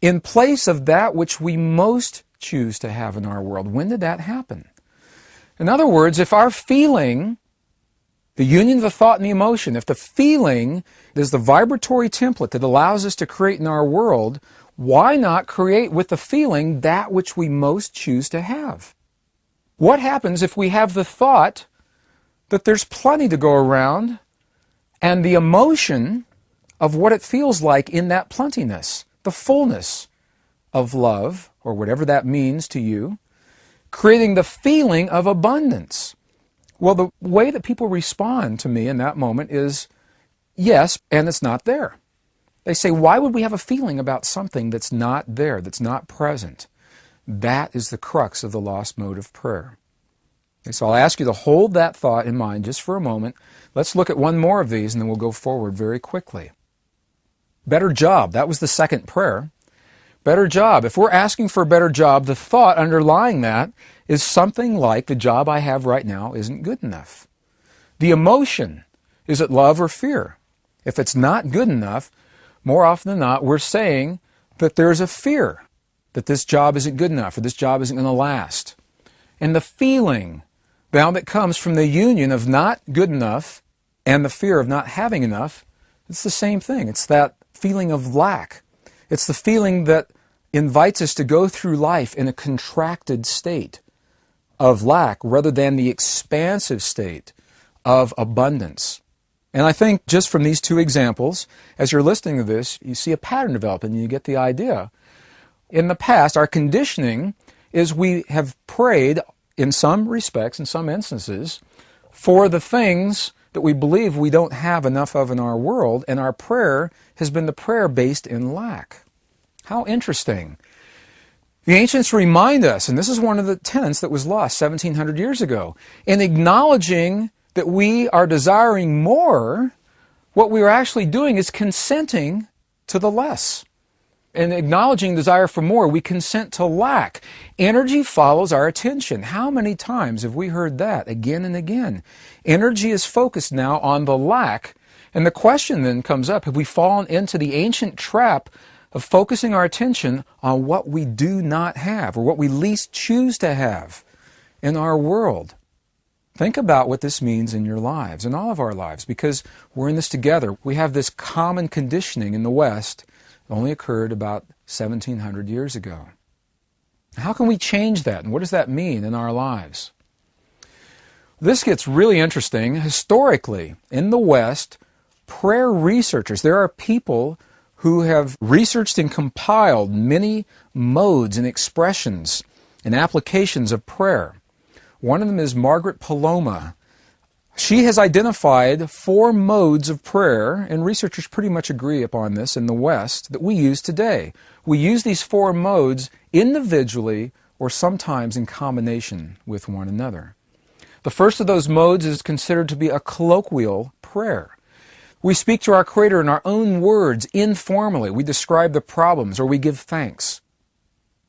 in place of that which we most choose to have in our world. When did that happen? In other words, if our feeling, the union of the thought and the emotion, if the feeling is the vibratory template that allows us to create in our world, why not create with the feeling that which we most choose to have? What happens if we have the thought that there's plenty to go around and the emotion of what it feels like in that plentiness, the fullness of love, or whatever that means to you, creating the feeling of abundance? Well, the way that people respond to me in that moment is, yes, and it's not there. They say, why would we have a feeling about something that's not there, that's not present? That is the crux of the lost mode of prayer. Okay, so I'll ask you to hold that thought in mind just for a moment. Let's look at one more of these and then we'll go forward very quickly. Better job. That was the second prayer. Better job. If we're asking for a better job, the thought underlying that is something like, the job I have right now isn't good enough. The emotion, is it love or fear? If it's not good enough, more often than not, we're saying that there's a fear that this job isn't good enough or this job isn't going to last. And the feeling now that comes from the union of not good enough and the fear of not having enough, it's the same thing. It's that feeling of lack. It's the feeling that invites us to go through life in a contracted state of lack rather than the expansive state of abundance. And I think just from these two examples, as you're listening to this, you see a pattern develop and you get the idea. In the past, our conditioning is we have prayed in some respects, in some instances, for the things that we believe we don't have enough of in our world, and our prayer has been the prayer based in lack. How interesting. The ancients remind us, and this is one of the tenets that was lost 1,700 years ago, in acknowledging that we are desiring more, what we are actually doing is consenting to the less. In acknowledging desire for more, we consent to lack. Energy follows our attention. How many times have we heard that again and again? Energy is focused now on the lack, and the question then comes up, have we fallen into the ancient trap of focusing our attention on what we do not have, or what we least choose to have in our world? Think about what this means in your lives, in all of our lives, because we're in this together. We have this common conditioning in the West that only occurred about 1,700 years ago. How can we change that, and what does that mean in our lives? This gets really interesting. Historically, in the West, prayer researchers, there are people who have researched and compiled many modes and expressions and applications of prayer. One of them is Margaret Paloma. She has identified 4 modes of prayer, and researchers pretty much agree upon this in the West, that we use today. We use these 4 modes individually or sometimes in combination with one another. The first of those modes is considered to be a colloquial prayer. We speak to our Creator in our own words, informally. We describe the problems or we give thanks.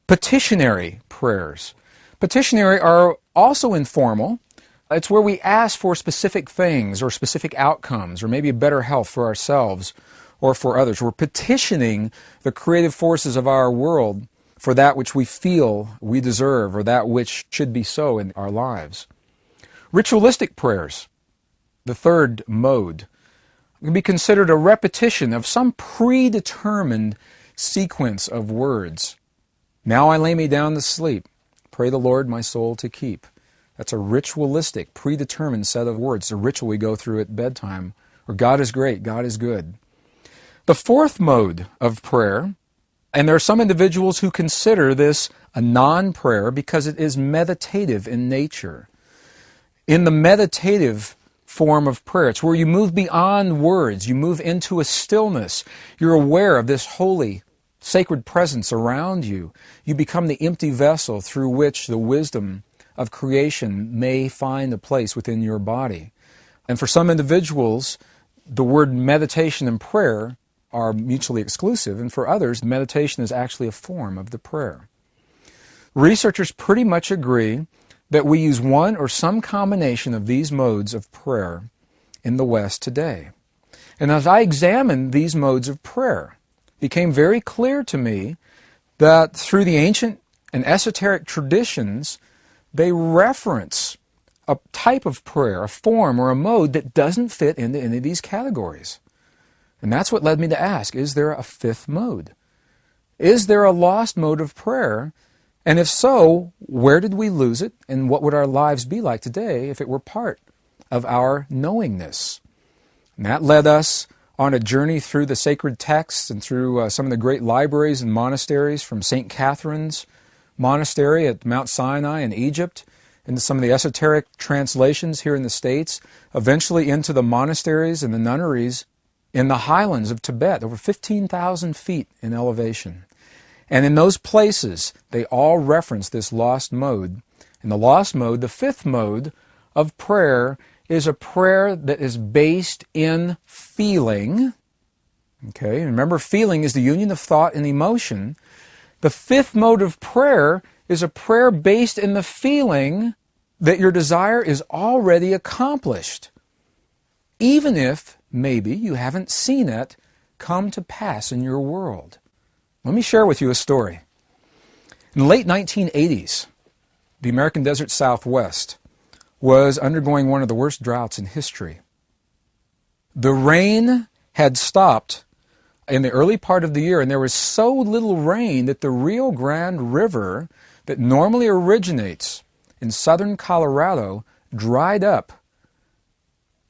Petitionary prayers. Petitionary are also informal. It's where we ask for specific things or specific outcomes or maybe better health for ourselves or for others. We're petitioning the creative forces of our world for that which we feel we deserve or that which should be so in our lives. Ritualistic prayers, the third mode, can be considered a repetition of some predetermined sequence of words. Now I lay me down to sleep. Pray the Lord my soul to keep. That's a ritualistic, predetermined set of words. It's a ritual we go through at bedtime. Or God is great, God is good. The fourth mode of prayer, and there are some individuals who consider this a non-prayer because it is meditative in nature. In the meditative form of prayer, it's where you move beyond words. You move into a stillness. You're aware of this holy, sacred presence around you. You become the empty vessel through which the wisdom of creation may find a place within your body. And for some individuals, the word meditation and prayer are mutually exclusive, and for others, meditation is actually a form of the prayer. Researchers pretty much agree that we use one or some combination of these modes of prayer in the West today. And as I examined these modes of prayer, it became very clear to me that through the ancient and esoteric traditions, they reference a type of prayer, a form or a mode that doesn't fit into any of these categories. And that's what led me to ask, is there a fifth mode? Is there a lost mode of prayer? And if so, where did we lose it? And what would our lives be like today if it were part of our knowingness? And that led us on a journey through the sacred texts and through some of the great libraries and monasteries, from St. Catherine's Monastery at Mount Sinai in Egypt, into some of the esoteric translations here in the States, eventually into the monasteries and the nunneries in the highlands of Tibet, over 15,000 feet in elevation. And in those places, they all reference this lost mode. And the lost mode, the fifth mode of prayer, is a prayer that is based in feeling. Okay, remember, feeling is the union of thought and emotion. The fifth mode of prayer is a prayer based in the feeling that your desire is already accomplished, even if maybe you haven't seen it come to pass in your world. Let me share with you a story. In the late 1980s, the American desert Southwest was undergoing one of the worst droughts in history. The rain had stopped in the early part of the year, and there was so little rain that the Rio Grande River, that normally originates in southern Colorado, dried up.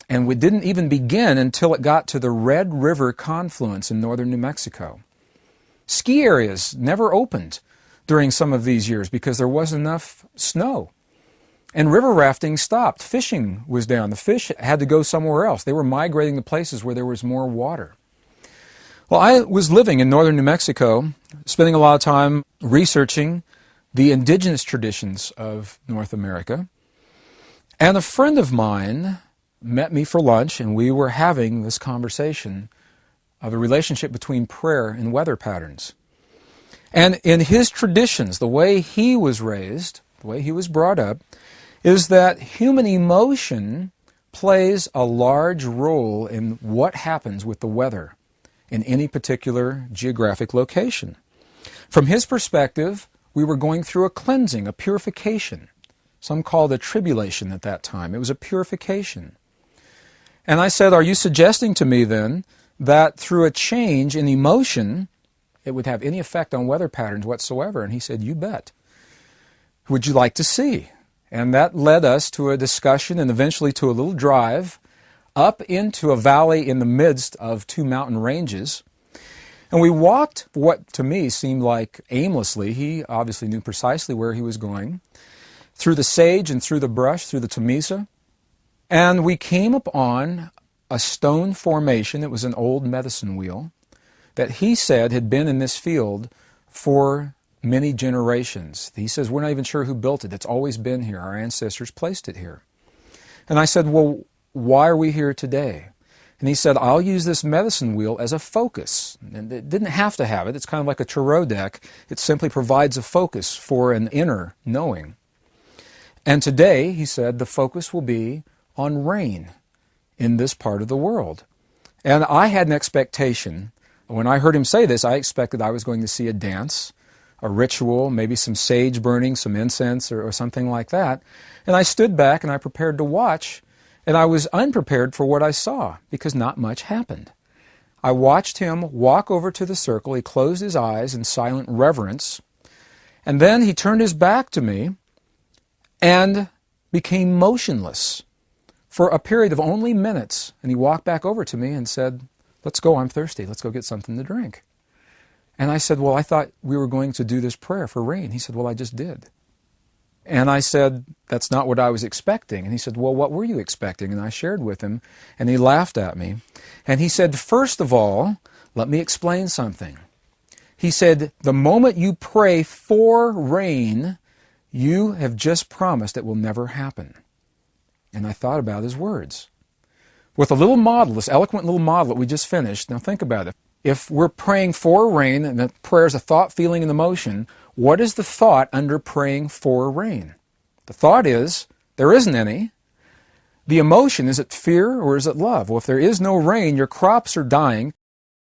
And we didn't even begin until it got to the Red River confluence in northern New Mexico. Ski areas never opened during some of these years because there wasn't enough snow. And river rafting stopped. Fishing was down. The fish had to go somewhere else. They were migrating to places where there was more water. Well, I was living in northern New Mexico, spending a lot of time researching the indigenous traditions of North America. And a friend of mine met me for lunch, and we were having this conversation of the relationship between prayer and weather patterns. And in his traditions, the way he was raised, the way he was brought up, is that human emotion plays a large role in what happens with the weather in any particular geographic location. From his perspective, we were going through a cleansing, a purification. Some called it a tribulation at that time. It was a purification. And I said, are you suggesting to me then that through a change in emotion, it would have any effect on weather patterns whatsoever? And he said, you bet. Would you like to see? And that led us to a discussion and eventually to a little drive up into a valley in the midst of two mountain ranges. And we walked what to me seemed like aimlessly. He obviously knew precisely where he was going, through the sage and through the brush, through the Temesa. And we came upon a stone formation. It was an old medicine wheel that he said had been in this field for many generations. He says, we're not even sure who built it. It's always been here. Our ancestors placed it here. And I said, well, why are we here today? And he said, I'll use this medicine wheel as a focus. And it didn't have to have it. It's kind of like a tarot deck. It simply provides a focus for an inner knowing. And today, he said, the focus will be on rain in this part of the world. And I had an expectation. When I heard him say this, I expected I was going to see a dance, a ritual, maybe some sage burning, some incense or something like that. And I stood back and I prepared to watch, and I was unprepared for what I saw because not much happened. I watched him walk over to the circle. He closed his eyes in silent reverence, and then he turned his back to me and became motionless for a period of only minutes. And he walked back over to me and said, let's go, I'm thirsty. Let's go get something to drink. And I said, well, I thought we were going to do this prayer for rain. He said, well, I just did. And I said, that's not what I was expecting. And he said, well, what were you expecting? And I shared with him, and he laughed at me. And he said, first of all, let me explain something. He said, the moment you pray for rain, you have just promised it will never happen. And I thought about his words. With a little model, this eloquent little model that we just finished, now think about it. If we're praying for rain, and the prayer is a thought, feeling, and emotion, what is the thought under praying for rain? The thought is, there isn't any. The emotion, is it fear or is it love? Well, if there is no rain, your crops are dying.